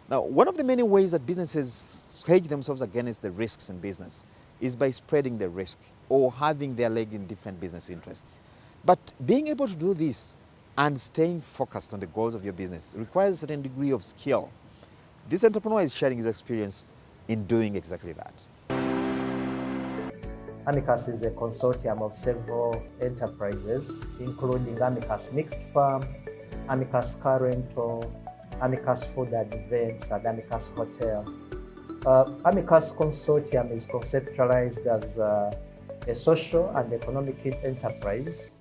Now, one of the many ways that businesses hedge themselves against the risks in business is by spreading the risk or having their leg in different business interests. But being able to do this and staying focused on the goals of your business requires a certain degree of skill. This entrepreneur is sharing his experience in doing exactly that. Amikas is a consortium of several enterprises, including Amikas Mixed Farm, Amikas Car Rental, Amikas Food and Events, and Amikas Hotel. Amikas Consortium is conceptualized as a social and economic enterprise.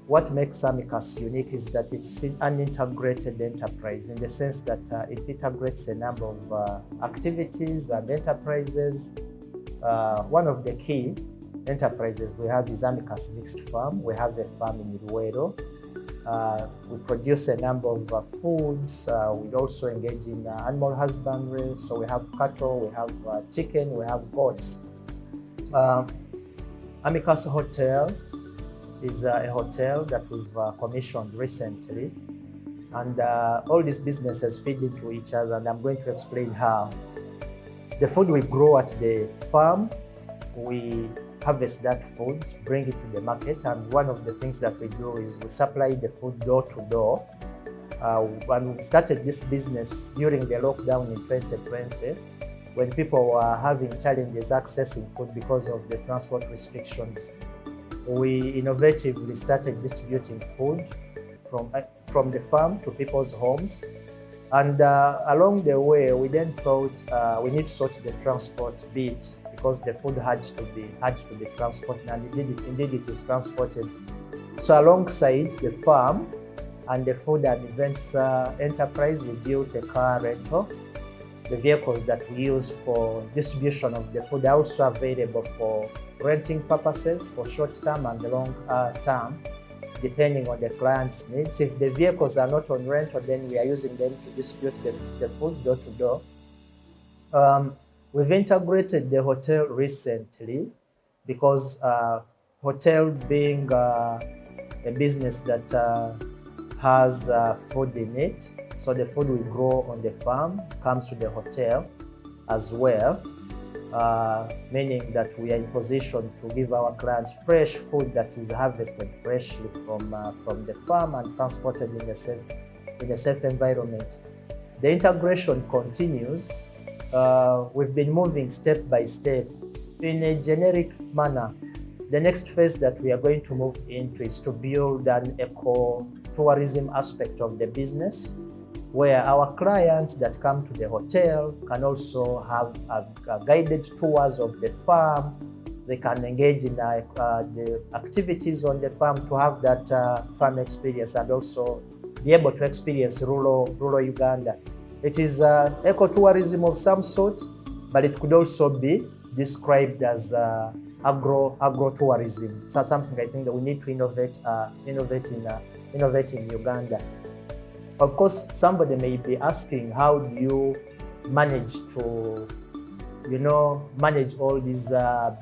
What makes Amikas unique is that it's an integrated enterprise in the sense that it integrates a number of activities and enterprises. One of the key enterprises we have is Amikas Mixed Farm. We have a farm in Ruwero. We produce a number of foods. We also engage in animal husbandry. So we have cattle, we have chicken, we have goats. Amikas Hotel is a hotel that we've commissioned recently. And all these businesses feed into each other, and I'm going to explain how. The food we grow at the farm, we harvest that food, bring it to the market, and one of the things that we do is we supply the food door to door. When we started this business during the lockdown in 2020, when people were having challenges accessing food because of the transport restrictions, we innovatively started distributing food from the farm to people's homes. And along the way, we then thought we need to sort the transport bit, because the food had to be transported, and indeed it is transported. So alongside the farm and the food and events enterprise, we built a car rental. The vehicles that we use for distribution of the food are also available for renting purposes, for short-term and long-term, depending on the client's needs. If the vehicles are not on rental, then we are using them to distribute the food door to door. We've integrated the hotel recently because hotel being a business that has food in it, so the food we grow on the farm comes to the hotel as well, meaning that we are in position to give our clients fresh food that is harvested freshly from the farm and transported in a safe environment. The integration continues. We've been moving step by step in a generic manner. The next phase that we are going to move into is to build an eco-tourism aspect of the business, where our clients that come to the hotel can also have guided tours of the farm. They can engage in the activities on the farm to have that farm experience, and also be able to experience rural Uganda. It is ecotourism of some sort, but it could also be described as agro-tourism. So something I think that we need to innovate in Uganda. Of course, somebody may be asking, how do you manage to, manage all these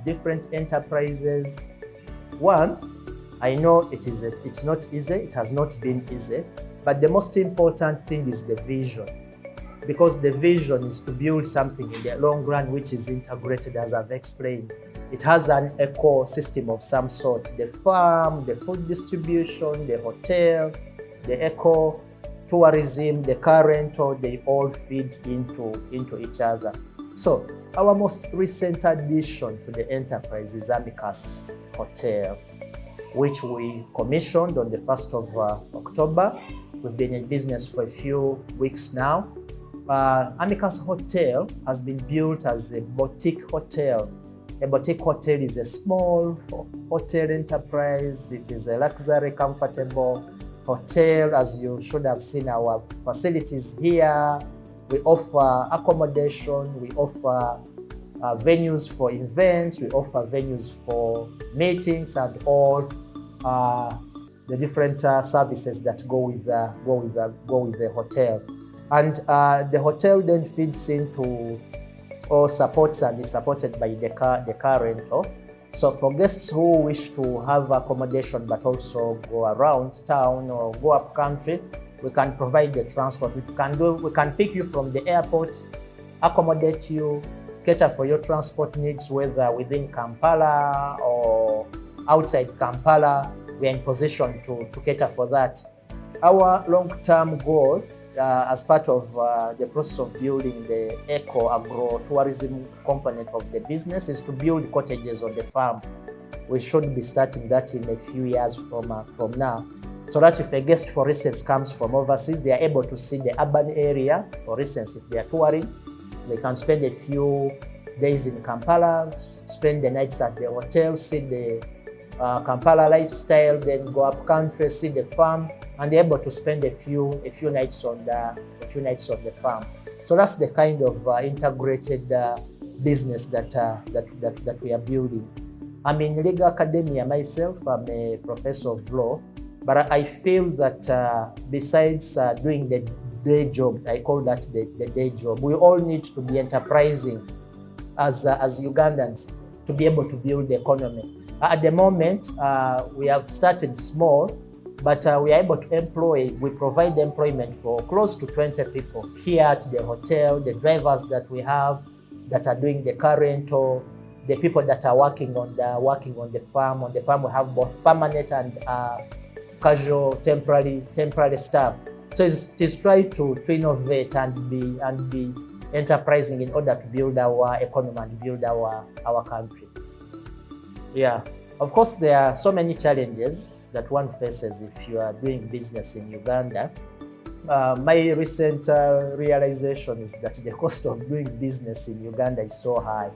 different enterprises? One, I know it's not easy. It has not been easy, but the most important thing is the vision. Because the vision is to build something in the long run which is integrated, as I've explained. It has an ecosystem of some sort. The farm, the food distribution, the hotel, the eco-tourism, the car rental, they all feed into each other. So our most recent addition to the enterprise is Amikas Hotel, which we commissioned on the 1st of October. We've been in business for a few weeks now. Amikas Hotel has been built as a boutique hotel. A boutique hotel is a small hotel enterprise. It is a luxury, comfortable hotel, as you should have seen our facilities here. We offer accommodation, we offer venues for events, we offer venues for meetings, and all the different services that go with the hotel. And the hotel then feeds into or supports and is supported by the car rental. So for guests who wish to have accommodation but also go around town or go up country, we can provide the transport. We can pick you from the airport, accommodate you, cater for your transport needs, whether within Kampala or outside Kampala. We are in position to cater for that. Our long-term goal, as part of the process of building the eco-agro-tourism component of the business, is to build cottages on the farm. We should be starting that in a few years from now, so that if a guest, for instance, comes from overseas, they are able to see the urban area. For instance, if they are touring, they can spend a few days in Kampala, spend the nights at the hotel, see the Kampala lifestyle, then go up country, see the farm, and they're able to spend a few nights on the farm. So that's the kind of integrated business that we are building. I'm in legal academia myself. I'm a professor of law, but I feel that besides doing the day job, I call that the day job, we all need to be enterprising as Ugandans to be able to build the economy. At the moment, we have started small, but we are able to we provide employment for close to 20 people here at the hotel, the drivers that we have that are doing the car rental, the people that are working on the farm. On the farm, we have both permanent and casual, temporary staff. So it is trying to innovate and be enterprising in order to build our economy and build our country. Yeah, of course, there are so many challenges that one faces if you are doing business in Uganda. My recent realization is that the cost of doing business in Uganda is so high.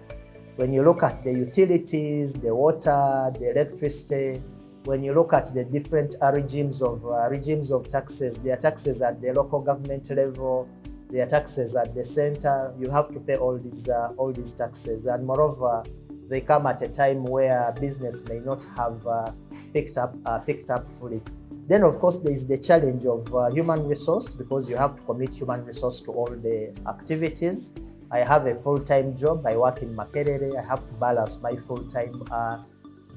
When you look at the utilities, the water, the electricity, when you look at the different regimes of taxes, there are taxes at the local government level, there are taxes at the center. You have to pay all these taxes, and moreover, they come at a time where business may not have picked up fully. Then, of course, there is the challenge of human resource, because you have to commit human resource to all the activities. I have a full-time job. I work in Makerere. I have to balance my full-time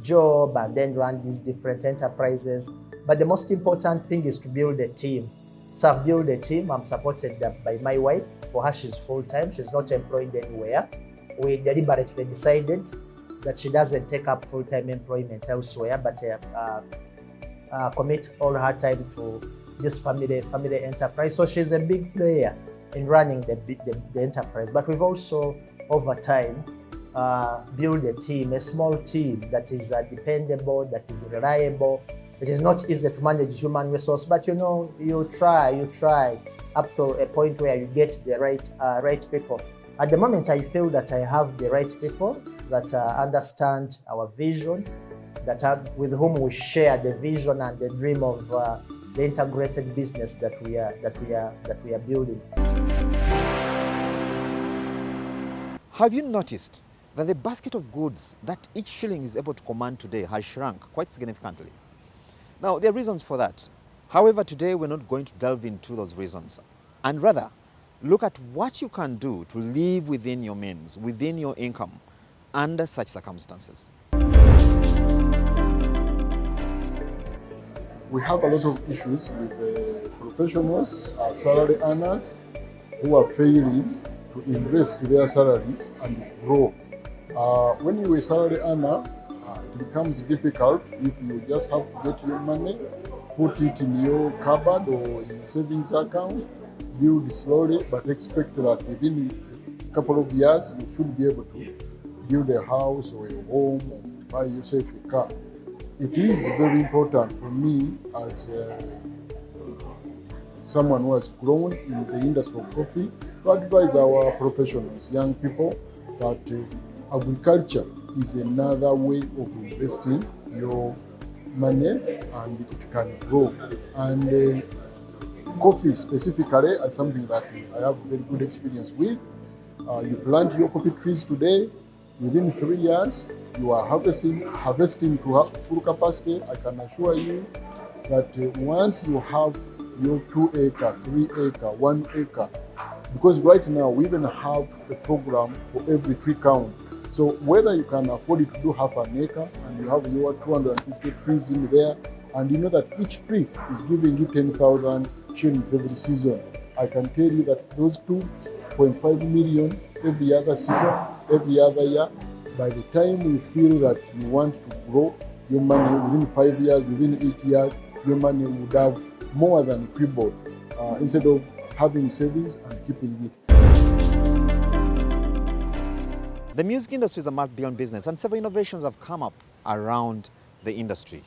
job and then run these different enterprises. But the most important thing is to build a team. So I've built a team. I'm supported by my wife. For her, she's full-time. She's not employed anywhere. We deliberately decided that she doesn't take up full-time employment elsewhere, but commit all her time to this family enterprise. So she's a big player in running the enterprise. But we've also, over time, built a team, a small team that is dependable, that is reliable. It is not easy to manage human resource, but you try up to a point where you get the right people. At the moment, I feel that I have the right people that understand our vision, with whom we share the vision and the dream of the integrated business that we are building. Have you noticed that the basket of goods that each shilling is able to command today has shrunk quite significantly? Now, there are reasons for that. However, today we're not going to delve into those reasons, and rather look at what you can do to live within your means, within your income, under such circumstances. We have a lot of issues with professionals, salary earners, who are failing to invest their salaries and grow. When you're a salary earner, it becomes difficult if you just have to get your money, put it in your cupboard or in a savings account, build slowly, but expect that within a couple of years you should be able to build a house or a home or buy yourself a car. It is very important for me as someone who has grown in the industry of coffee to advise our professionals, young people, that agriculture is another way of investing your money and it can grow. And coffee specifically is something that I have very good experience with. You plant your coffee trees today, within 3 years, you are harvesting to full capacity. I can assure you that once you have your 2 acre, 3 acre, 1 acre, because right now we even have a program for every tree count. So whether you can afford to do half an acre and you have your 250 trees in there, and you know that each tree is giving you 10,000 shillings every season. I can tell you that those 2.5 million every other season, every other year, by the time you feel that you want to grow your money within 5 years, within 8 years, your money would have more than tripled instead of having savings and keeping it. The music industry is a much beyond business, and several innovations have come up around the industry.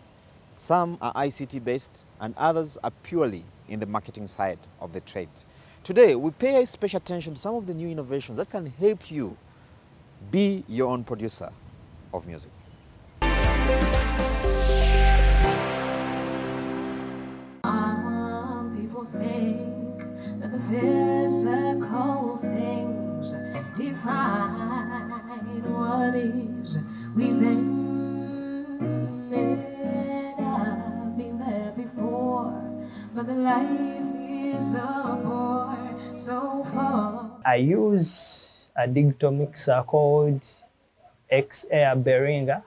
Some are ICT based and others are purely in the marketing side of the trade. Today, we pay special attention to some of the new innovations that can help you be your own producer of music. People think that the physical things define what is within. I've been there before, but the life is a bore, so follow. I use a digital mixer called X-Air Behringer.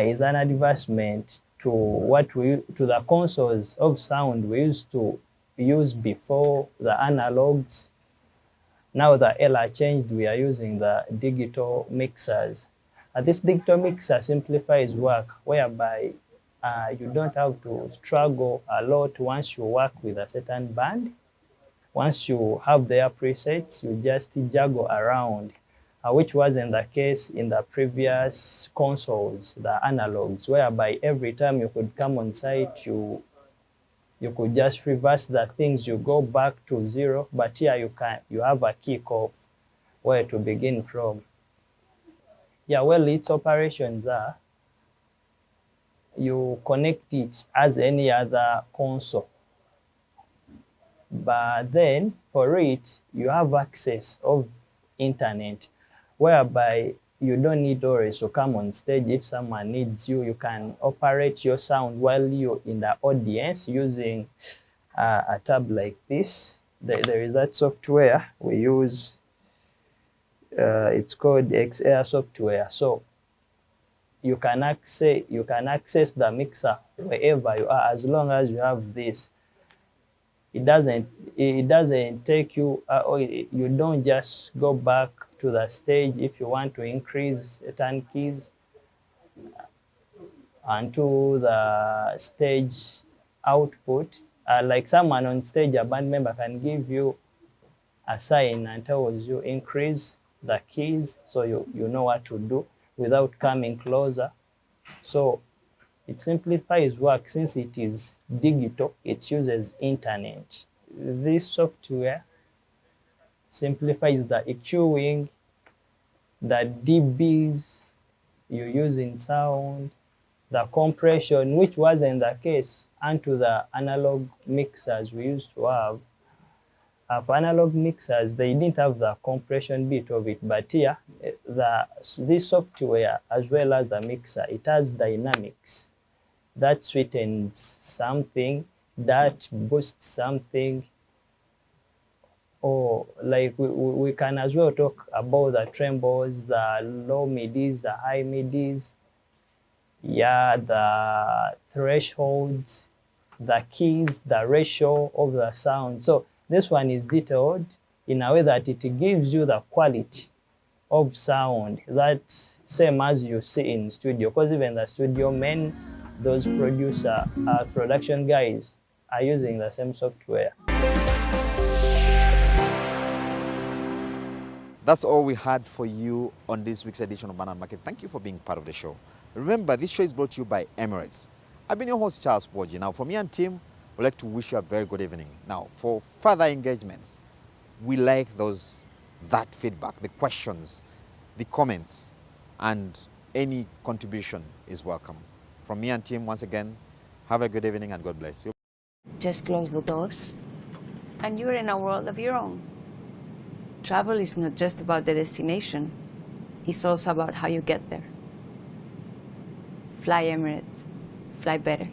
Is an advancement to the consoles of sound we used to use before, the analogs. Now the era changed, we are using the digital mixers. This digital mixer simplifies work, whereby you don't have to struggle a lot once you work with a certain band. Once you have their presets, you just juggle around, which wasn't the case in the previous consoles, the analogs, whereby every time you could come on site, you could just reverse the things, you go back to zero, but here you have a kickoff where to begin from. Yeah, well, its operations are, you connect it as any other console. But then for it, you have access of internet, whereby you don't need always to come on stage. If someone needs you, you can operate your sound while you're in the audience using a tab like this. There is that software we use. It's called X-Air software. So you can access the mixer wherever you are, as long as you have this. It doesn't take you, you don't just go back to the stage if you want to increase certain keys onto the stage output. Like someone on stage, a band member can give you a sign and tells you increase the keys, so you know what to do without coming closer. So it simplifies work. Since it is digital, it uses internet. This software simplifies the EQing, the dBs you use in sound, the compression, which wasn't the case unto the analog mixers we used to have. For analog mixers, they didn't have the compression bit of it, but here, this software, as well as the mixer, it has dynamics. That sweetens something, that boosts something. Or like we can as well talk about the trembles, the low midis, the high midis, yeah, the thresholds, the keys, the ratio of the sound. So this one is detailed in a way that it gives you the quality of sound that's same as you see in studio, because even the studio men, those production guys are using the same software. That's all we had for you on this week's edition of Money and Markets. Thank you for being part of the show. Remember, this show is brought to you by Emirates. I've been your host, Charles Boji. Now, from me and team, we'd like to wish you a very good evening. Now, for further engagements, we like that feedback, the questions, the comments, and any contribution is welcome. From me and team, once again, have a good evening and God bless you. Just close the doors, and you're in a world of your own. Travel is not just about the destination, it's also about how you get there. Fly Emirates, fly better.